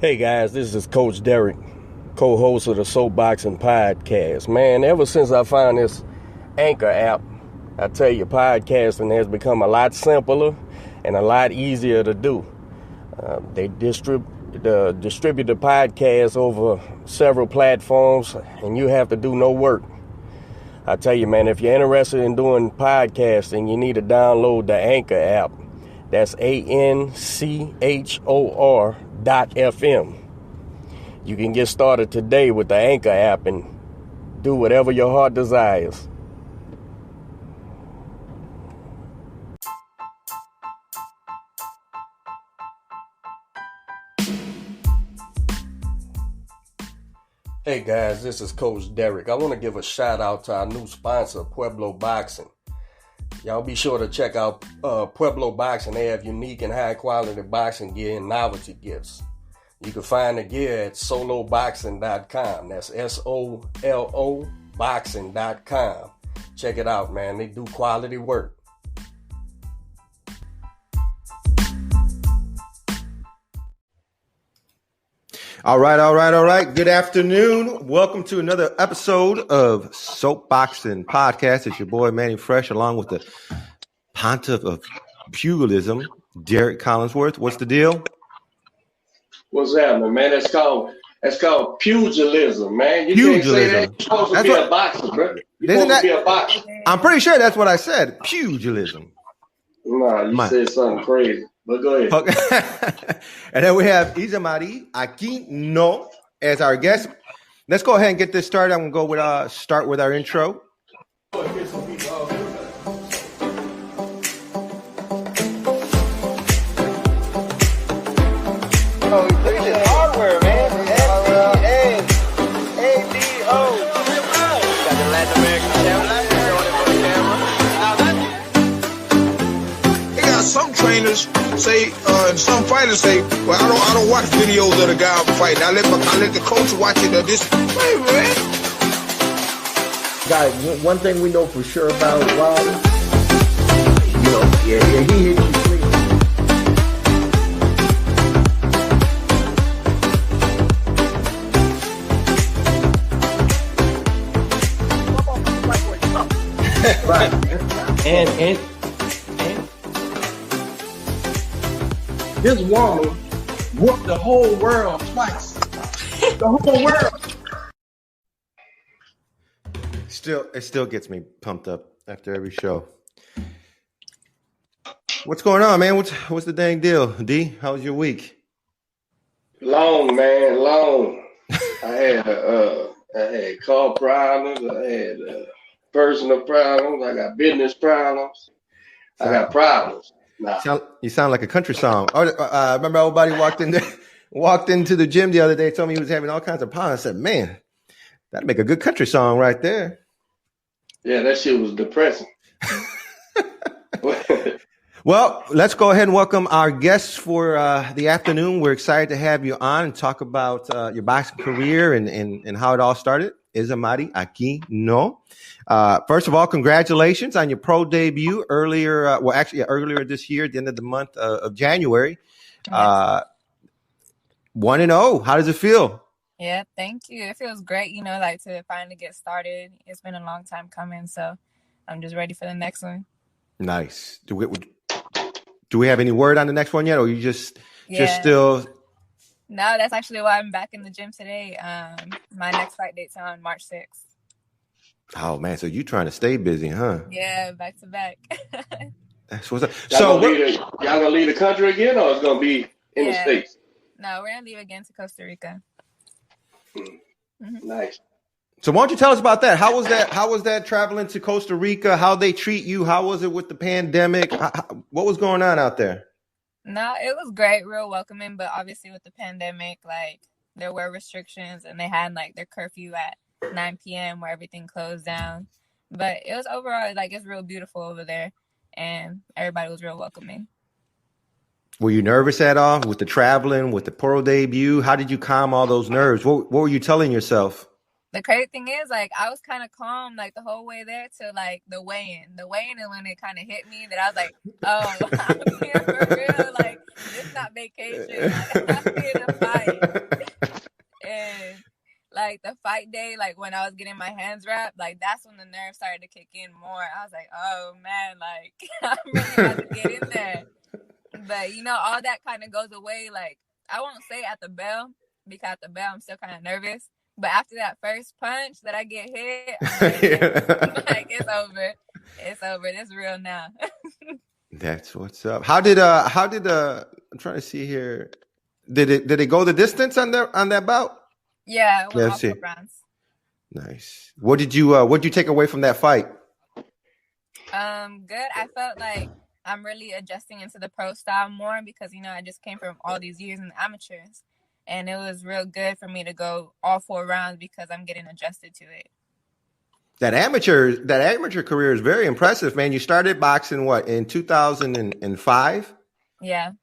Hey guys, this is Coach Derek, co-host of the Soapboxing Podcast. Man, ever since I found this Anchor app, I tell you, podcasting has become a lot simpler and a lot easier to do. They distribute the podcast over several platforms, and you have to do no work. I tell you, man, if you're interested in doing podcasting, you need to download the Anchor app. That's ANCHOR.FM. You can get started today with the Anchor app and do whatever your heart desires. Hey guys, this is Coach Derek. I want to give a shout out to our new sponsor, Pueblo Boxing. Y'all be sure to check out Pueblo Boxing. They have unique and high quality boxing gear and novelty gifts. You can find the gear at soloboxing.com. That's SOLO boxing.com. Check it out, man. They do quality work. All right. Good afternoon. Welcome to another episode of Soapboxing Podcast. It's your boy Manny Fresh, along with the pontiff of pugilism, Derek Collinsworth. What's the deal? What's happening, man? That's called pugilism, man. You can't say that. You're supposed to be a boxer, bro. You're supposed to be a boxer. I'm pretty sure that's what I said. Pugilism. Nah, you said something crazy. But go ahead. Okay. And then we have ISAMARY AQUINO as our guest. Let's go ahead and get this started. I'm going to go start with our intro. Oh, this is hardware, man. S-C-A-A-D-O. Got the Latin American camera. They got some trainers say, and some fighters say, well, I don't watch videos of the guy fighting. I let the coach watch it. Wait, man. Guys, one thing we know for sure about Wilder, he hit you clean. Right. And this woman whooped the whole world twice. The whole world. It still gets me pumped up after every show. What's going on, man? What's the dang deal? D, how was your week? Long, man, long. I had car problems. I had personal problems. I got business problems. I got problems. Nah. You sound like a country song. I remember everybody walked into the gym the other day, told me he was having all kinds of problems. I said, man, that'd make a good country song right there. Yeah, that shit was depressing. Well, let's go ahead and welcome our guests for the afternoon. We're excited to have you on and talk about your boxing career and how it all started. ISAMARY AQUINO. First of all, congratulations on your pro debut earlier this year, at the end of the month of January. 1-0. How does it feel? Yeah, thank you. It feels great, to finally get started. It's been a long time coming, so I'm just ready for the next one. Nice. Do we have any word on the next one yet, or you just still? No, that's actually why I'm back in the gym today. My next fight date's on March 6th. Oh man, so you trying to stay busy, huh? Yeah, back to back. That's what's up. Y'all gonna leave the country again, or it's gonna be in the States? No, we're gonna leave again to Costa Rica. Mm-hmm. Nice. So why don't you tell us about that? How was that traveling to Costa Rica? How they treat you? How was it with the pandemic? What was going on out there? No, it was great, real welcoming. But obviously with the pandemic, there were restrictions, and they had their curfew at 9 p.m. where everything closed down. But it was overall it's real beautiful over there, and everybody was real welcoming. Were you nervous at all with the traveling, with the pro debut? How did you calm all those nerves? What were you telling yourself? The crazy thing is, I was kind of calm, the whole way there to, the weigh-in. The weigh-in is when it kind of hit me that I was like, oh, I'm here for real. This not vacation. Like, I'm in a fight. And like the fight day, like when I was getting my hands wrapped, like that's when the nerves started to kick in more. I was like, oh man, like I'm really about to get in there. But you know, all that kind of goes away. Like I won't say at the bell, because at the bell I'm still kind of nervous. But after that first punch that I get hit, I'm like, yeah. Like it's over. It's over. It's real now. That's what's up. How did I'm trying to see here. Did it go the distance on that bout? Yeah, it went Let's all see. 4 rounds. Nice. What did you take away from that fight? Good. I felt like I'm really adjusting into the pro style more because, you know, I just came from all these years in the amateurs. And it was real good for me to go all 4 rounds because I'm getting adjusted to it. That amateur career is very impressive, man. You started boxing in 2005? Yeah.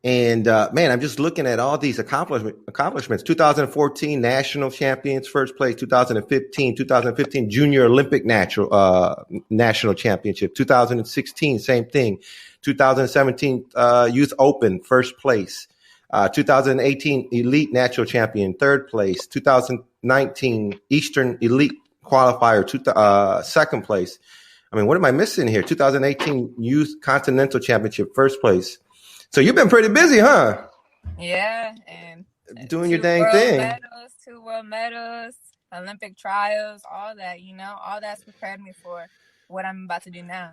And man, I'm just looking at all these accomplishments. 2014 national champions, first place. 2015 junior Olympic national championship. 2016, same thing. 2017 youth open, first place. 2018 elite national champion, third place. 2019 Eastern elite qualifier, second place. I mean, what am I missing here? 2018 youth continental championship, first place. So you've been pretty busy, huh? Yeah, and doing your dang thing. 2 world medals, Olympic trials, all that, you know, all that's prepared me for what I'm about to do now.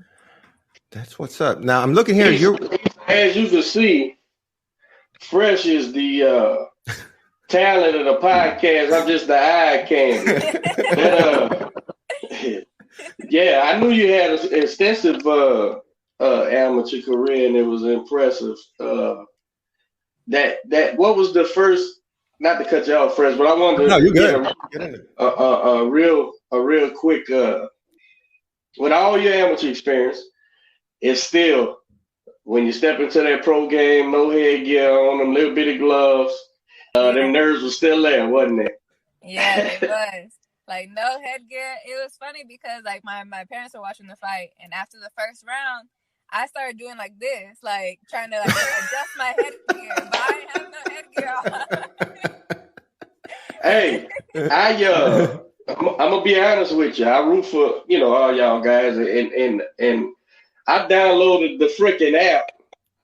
That's what's up. Now I'm looking here. As you can see, Fresh is the talent of the podcast. I'm just the eye candy. Yeah, I knew you had an extensive amateur career, and it was impressive. That what was the first? Not to cut you off, Fresh, but I wanted to get a real quick. With all your amateur experience, it's still when you step into that pro game, no headgear on, them little bitty gloves. Them nerves were still there, wasn't they? Yeah, it was. Like, no headgear. It was funny because, like, my parents were watching the fight, and after the first round, I started doing like this, like, trying to, like, adjust my headgear, but I didn't have no headgear on. Hey, I'm going to be honest with you. I root for, you know, all y'all guys, and I downloaded the freaking app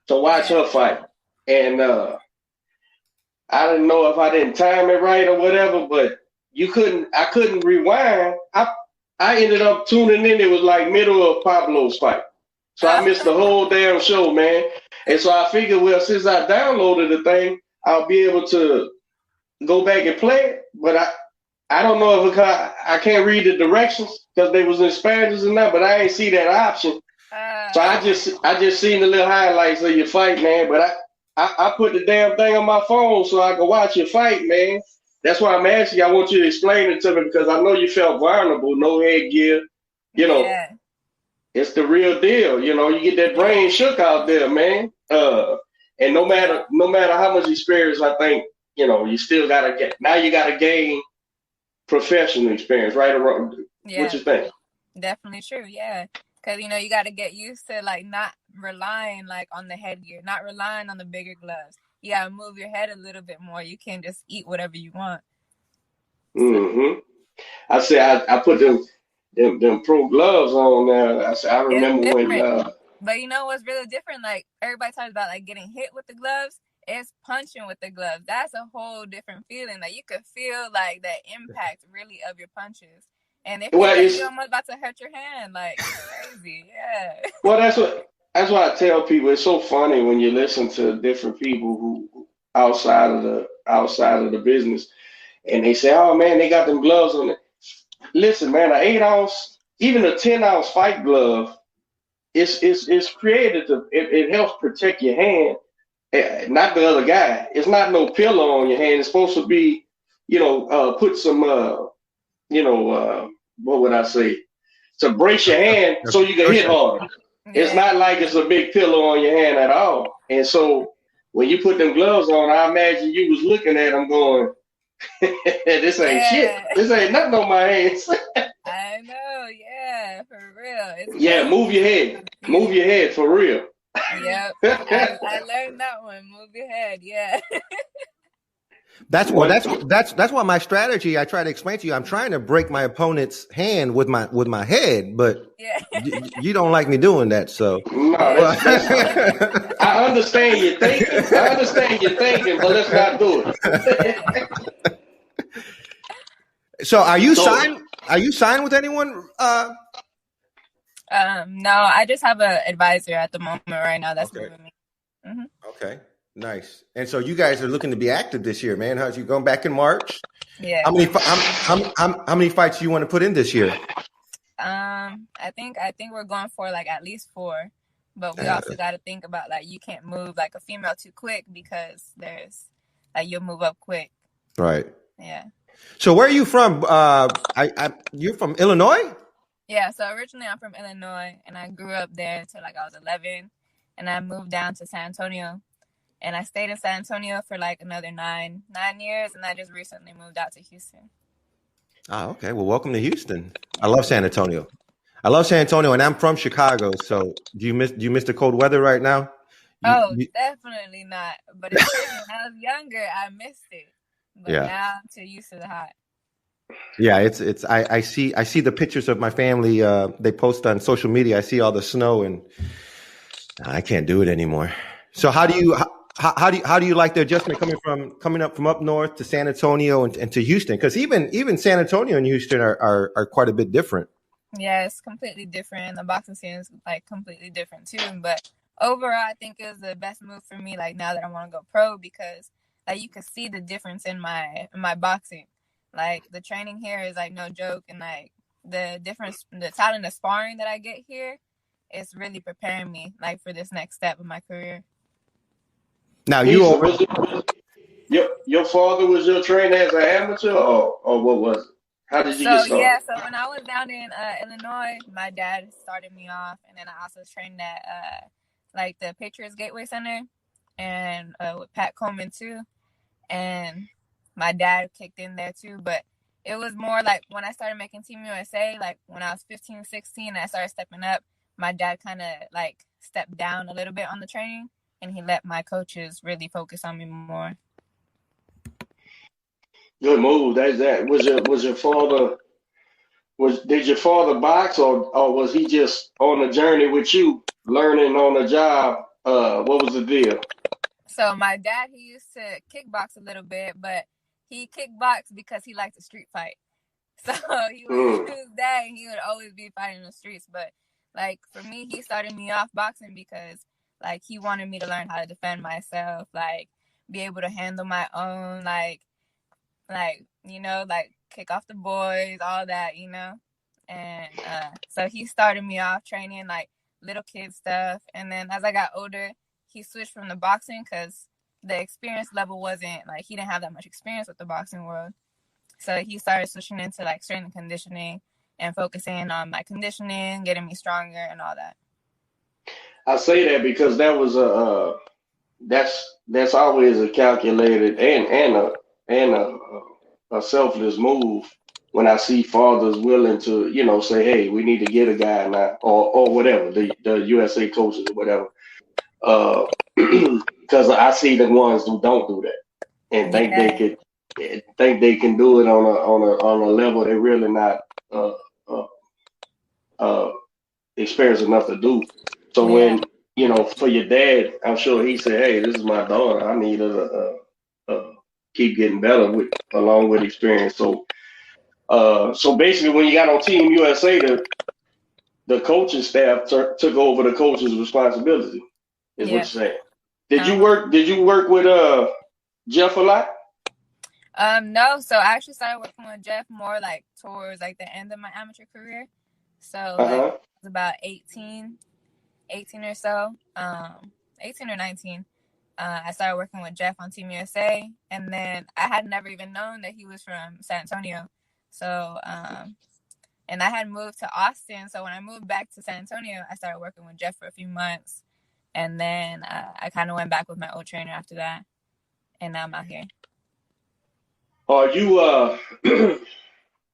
to watch her fight, and I didn't know if I didn't time it right or whatever, but I couldn't rewind. I ended up tuning in. It was like middle of Pablo's fight. So I missed the whole damn show, man. And so I figured, well, since I downloaded the thing, I'll be able to go back and play it. But I don't know if I can't read the directions because they was in Spanish and that, but I ain't see that option. So I just seen the little highlights of your fight, man. But I put the damn thing on my phone so I can watch your fight, man. That's why I'm asking you. I want you to explain it to me because I know you felt vulnerable, no headgear. You know, it's the real deal. You know, you get that brain shook out there, man. And no matter how much experience, I think, you know, you still gotta gain professional experience, right or wrong. Yeah. What you think? Definitely true, yeah. Because, you know, you got to get used to, like, not relying, like, on the headgear, not relying on the bigger gloves. You got to move your head a little bit more. You can't just eat whatever you want. Mm-hmm. I say I put them pro gloves on there. I remember when. But you know what's really different? Like, everybody talks about, like, getting hit with the gloves. It's punching with the gloves. That's a whole different feeling. Like, you could feel, like, the impact, really, of your punches. And if you're almost about to hurt your hand, like, it's crazy, yeah. Well, that's why I tell people it's so funny when you listen to different people who outside of the business, and they say, "Oh man, they got them gloves on it." Listen, man, an 8-ounce, even a 10-ounce fight glove, it's created it helps protect your hand, not the other guy. It's not no pillow on your hand. It's supposed to be, you know, put some what would I say? To brace your hand so you can hit harder. Yeah. It's not like it's a big pillow on your hand at all. And so when you put them gloves on, I imagine you was looking at them going, this ain't shit. This ain't nothing on my hands. I know, yeah, for real. Move your head. Move your head for real. Yep. I learned that one. Move your head. Yeah. That's why my strategy. I try to explain to you. I'm trying to break my opponent's hand with my head, but Yeah. you don't like me doing that. So No, that's I understand your thinking. But let's not do it. So are you signed? Are you signed with anyone? No, I just have an advisor at the moment right now that's moving me. Mm-hmm. Okay, nice. And so you guys are looking to be active this year, man. How's you going back in March? Yeah. How many fights do you want to put in this year? I think we're going for like at least 4, but we also got to think about like you can't move like a female too quick because there's like you'll move up quick. Right. Yeah. So where are you from? You're from Illinois? Yeah. So originally I'm from Illinois, and I grew up there until like I was 11, and I moved down to San Antonio, and I stayed in San Antonio for like another 9 years, and I just recently moved out to Houston. Oh, okay. Well, welcome to Houston. I love San Antonio. And I'm from Chicago. So do you miss the cold weather right now? Definitely not. But it's crazy. When I was younger, I missed it. But now I'm too used to the hot. Yeah, it's I see the pictures of my family they post on social media. I see all the snow, and I can't do it anymore. So how do you like the adjustment coming up from up north to San Antonio and to Houston? Because even San Antonio and Houston are quite a bit different. Yeah, it's completely different. The boxing scene is like completely different too. But overall, I think it was the best move for me. Like now that I want to go pro, because like you can see the difference in my boxing. Like the training here is like no joke, and like the talent of sparring that I get here is really preparing me like for this next step of my career. Now your father was your trainer as an amateur, or what was it? How did you get started? Yeah, so when I was down in Illinois, my dad started me off, and then I also trained at like the Patriots Gateway Center, and with Pat Coleman too, and my dad kicked in there too. But it was more like when I started making Team USA, like when I was 15, 16, and I started stepping up, my dad kind of like stepped down a little bit on the training, and he let my coaches really focus on me more. Good move. That's that. Did your father box, or was he just on a journey with you, learning on the job? What was the deal? So my dad, he used to kickbox a little bit, but he kickboxed because he liked to street fight. So he was that, and he would always be fighting in the streets. But like for me, he started me off boxing because like he wanted me to learn how to defend myself, like be able to handle my own, like you know, like kick off the boys, all that, you know. And so he started me off training like little kid stuff, and then as I got older, he switched from the boxing because the experience level wasn't like he didn't have that much experience with the boxing world. So he started switching into like strength and conditioning and focusing on my conditioning, getting me stronger and all that. I say that because that was that's always a calculated and a selfless move when I see fathers willing to, you know, say, hey, we need to get a guy now, or whatever, the USA coaches or whatever. Because I see the ones who don't do that and think they can do it on a level they're really not experienced enough to do. So when, you know, for your dad, I'm sure he said, hey, this is my daughter. I need her to keep getting better along with experience. So basically, when you got on Team USA, the coaching staff took over the coach's responsibility. Is what you're saying. Did you work with Jeff a lot? No. So I actually started working with Jeff more like towards like the end of my amateur career. So like, it was about 18 or so, 18 or 19. I started working with Jeff on Team USA, and then I had never even known that he was from San Antonio. So, and I had moved to Austin. So when I moved back to San Antonio, I started working with Jeff for a few months. And then I kind of went back with my old trainer after that. And now I'm out here. Are you,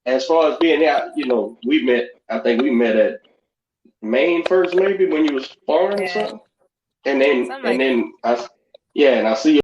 as far as being out, you know, I think we met at Maine first, maybe when you was sparring or something? and then Something like and then I see